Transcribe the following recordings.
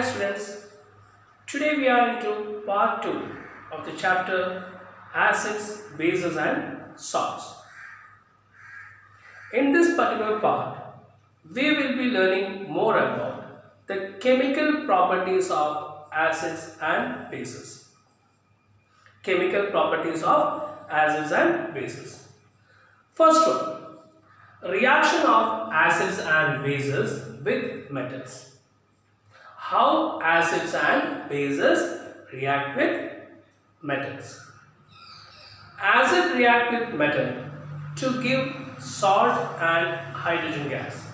students, today we are into part 2 of the chapter Acids, Bases and Salts. In this particular part, we will be learning more about the chemical properties of acids and bases. Chemical properties of acids and bases. First one, reaction of acids and bases with metals. How acids and bases react with metals. Acid react with metal to give salt and hydrogen gas.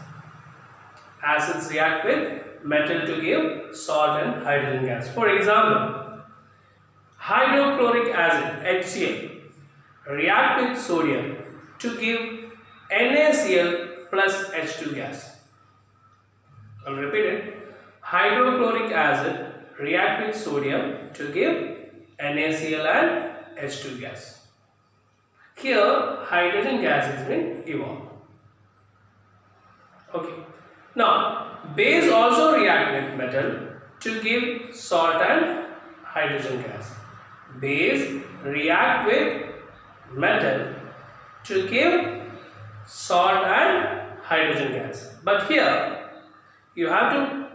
Acids react with metal to give salt and hydrogen gas. For example, hydrochloric acid HCl react with sodium to give NaCl plus H2 gas. I'll repeat it. Hydrochloric acid react with sodium to give NaCl and H2 gas. Here hydrogen gas has been evolved. Okay. Now base also react with metal to give salt and hydrogen gas. Base react with metal to give salt and hydrogen gas. But here you have to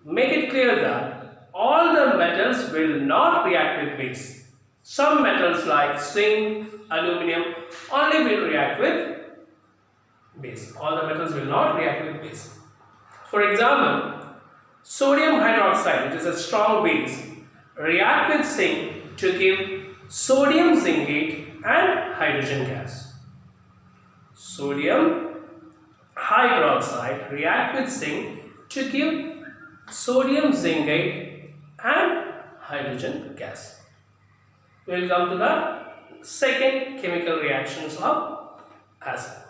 make it clear that all the metals will not react with base. Some metals like zinc, aluminum only will react with base. All the metals will not react with base. For example, sodium hydroxide, which is a strong base, react with zinc to give sodium zincate and hydrogen gas. Sodium hydroxide react with zinc to give sodium zincate and hydrogen gas. We will come to the second chemical reactions of acid.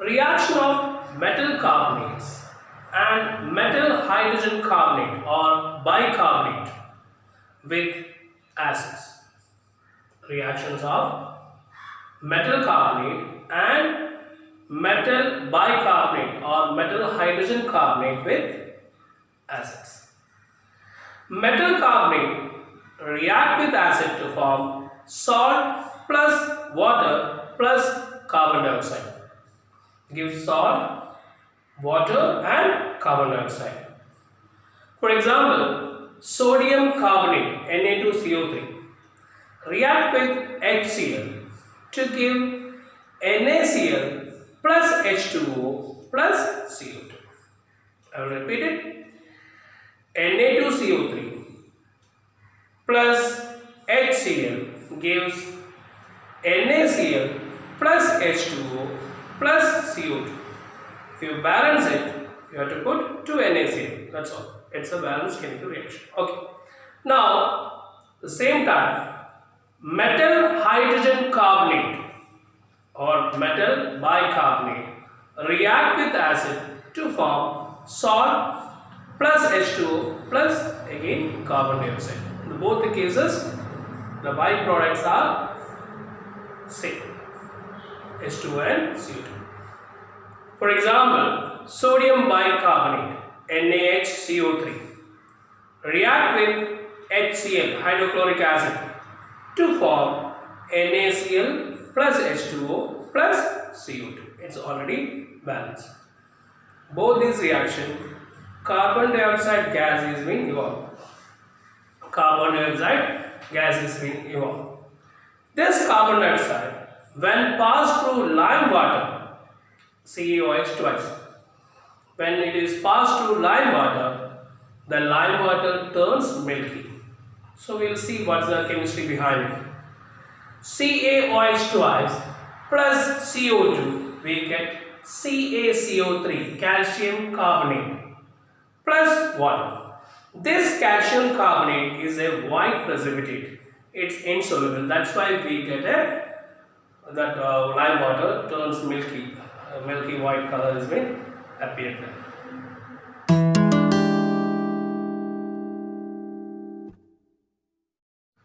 Reaction of metal carbonates and metal hydrogen carbonate or bicarbonate with acids. Reactions of metal carbonate and metal bicarbonate or metal hydrogen carbonate with acids. Metal carbonate react with acid to form salt plus water plus carbon dioxide. Give salt, water and carbon dioxide. For example, sodium carbonate Na2CO3 react with HCl to give NaCl plus H2O plus CO2. I will repeat it. Na2CO3 plus HCl gives NaCl plus H2O plus CO2. If you balance it, you have to put 2 NaCl. That's all. It's a balanced chemical reaction. Okay. Now, at the same time, metal hydrogen carbonate or metal bicarbonate react with acid to form salt plus H2O plus again carbon dioxide. In both the cases, the byproducts are same, H2O and CO2. For example, sodium bicarbonate NaHCO3 react with HCl hydrochloric acid to form NaCl plus H2O plus CO2. It's already balanced. Both these reactions, carbon dioxide gas is being evolved. Carbon dioxide gas is being evolved. This carbon dioxide, when passed through lime water, CaOH twice. When it is passed through lime water, the lime water turns milky. So we will see what's the chemistry behind it. CaOH twice plus CO2, we get CaCO3, calcium carbonate, plus water. This calcium carbonate is a white precipitate. It's insoluble. That's why we get that lime water turns milky. Milky white color has been appeared there.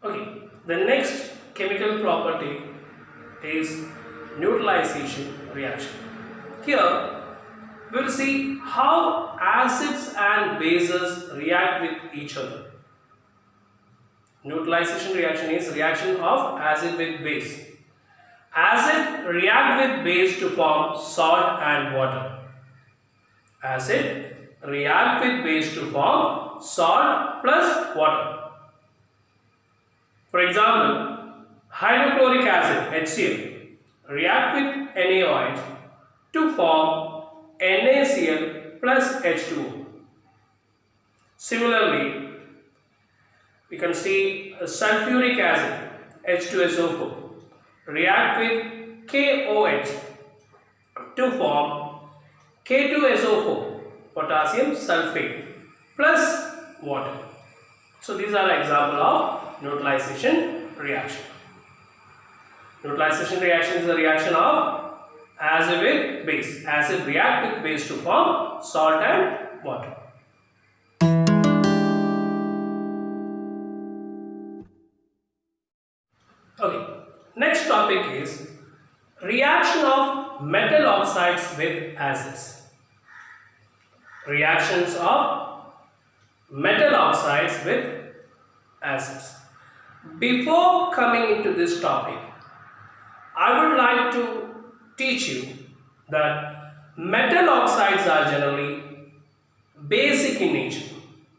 Okay, the next chemical property is neutralization reaction. here we will see how acids and bases react with each other. Neutralization reaction is reaction of acid with base. Acid react with base to form salt and water. Acid react with base to form salt plus water. For example, hydrochloric acid HCl react with NaOH to form NaCl plus H2O. Similarly, we can see sulfuric acid H2SO4 react with KOH to form K2SO4 potassium sulfate plus water. So these are examples of neutralization reaction. Neutralization reaction is a reaction of acid with base. Acid react with base to form salt and water. Okay, next topic is reaction of metal oxides with acids. Reactions of metal oxides with acids. Before coming into this topic, I would like to teach you that metal oxides are generally basic in nature.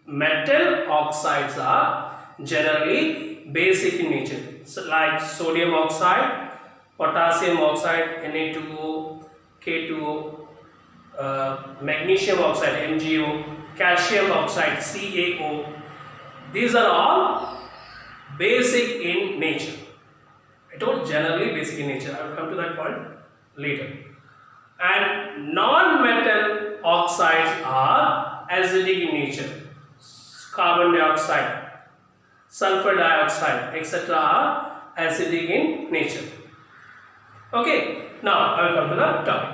Metal oxides are generally basic in nature, so like sodium oxide, potassium oxide Na2O, K2O, magnesium oxide MgO, calcium oxide CaO. These are all basic in nature. I told generally basic in nature. I will come to that point later. And non-metal oxides are acidic in nature. Carbon dioxide, sulfur dioxide, etc. are acidic in nature. Okay, now I will come to the topic.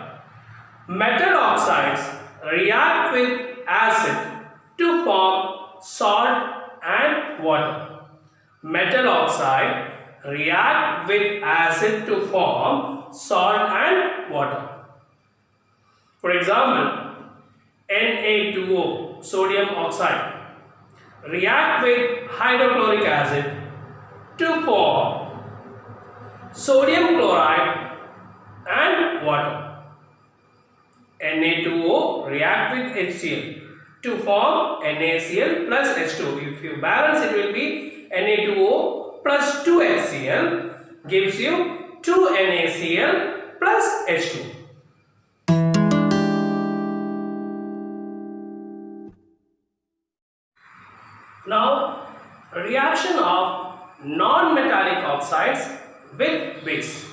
Metal oxides react with acid to form salt and water. Metal oxide react with acid to form salt and water. For example, Na2O, sodium oxide, react with hydrochloric acid to form sodium chloride and water. Na2O react with HCl to form NaCl plus H2O. If you balance, it will be Na2O plus 2 HCl gives you 2 NaCl plus H2O. Now, reaction of non-metallic oxides with base.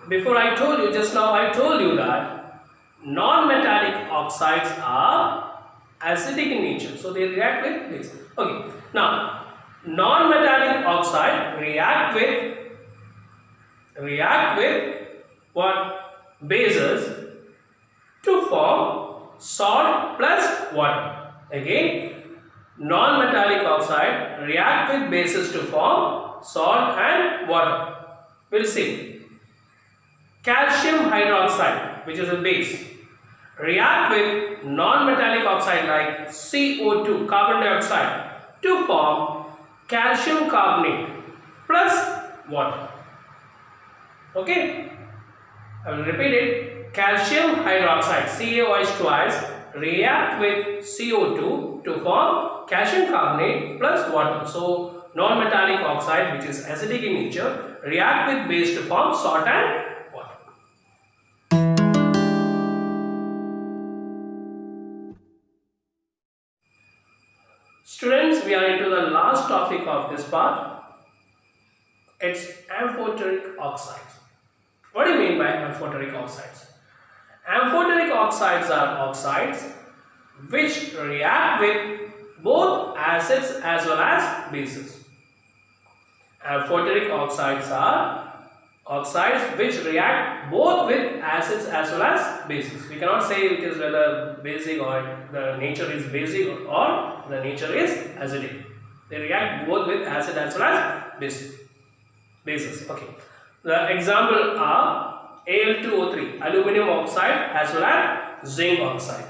Before I told you, just now I told you that non-metallic oxides are acidic in nature, so they react with base. Okay, now non-metallic oxide react with what? Bases to form salt plus water. Again, non-metallic oxide react with bases to form salt and water. We'll see. Calcium hydroxide, which is a base, react with non-metallic oxide like CO2, carbon dioxide, to form calcium carbonate plus water. Okay, I will repeat it. Calcium hydroxide, CaOH twice, react with CO2 to form calcium carbonate plus water. So non-metallic oxide, which is acidic in nature, react with base to form salt and water. Students, we are into the last topic of this part. It's amphoteric oxides. What do you mean by amphoteric oxides? Amphoteric oxides are oxides which react with both acids as well as bases. Amphoteric oxides are oxides which react both with acids as well as bases. We cannot say it is whether basic or the nature is basic or the nature is acidic. They react both with acid as well as bases. Okay. The example are Al2O3, aluminum oxide as well as zinc oxide.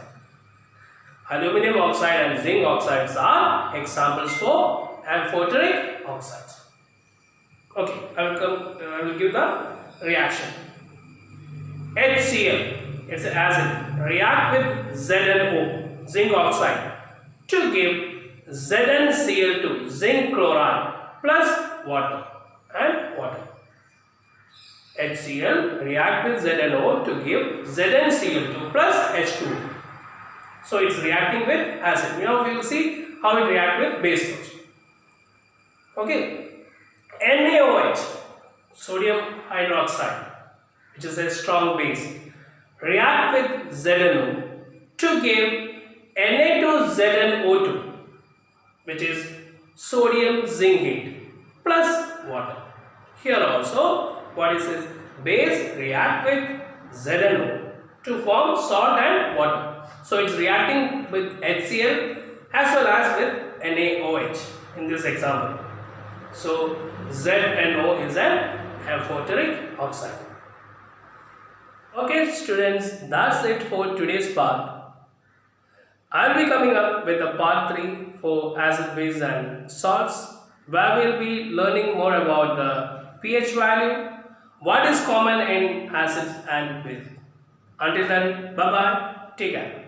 Aluminum oxide and zinc oxides are examples for amphoteric oxides. Okay, I will give the reaction. HCl, it's an acid, react with ZnO, zinc oxide, to give ZnCl2, zinc chloride, plus water and water. HCl react with ZnO to give ZnCl2 plus H2O. So it's reacting with acid. Now we will see how it react with base first. Okay. NaOH, sodium hydroxide, which is a strong base, react with ZnO to give Na2ZnO2, which is sodium zincate plus water. Here also, what is this? Base react with ZnO to form salt and water. So it's reacting with HCl as well as with NaOH in this example. So ZnO is an amphoteric oxide. Okay students, that's it for today's part. I'll be coming up with a part 3 for acid, base and salts, where we'll be learning more about the pH value, what is common in acids and base. Until then, bye bye, take care.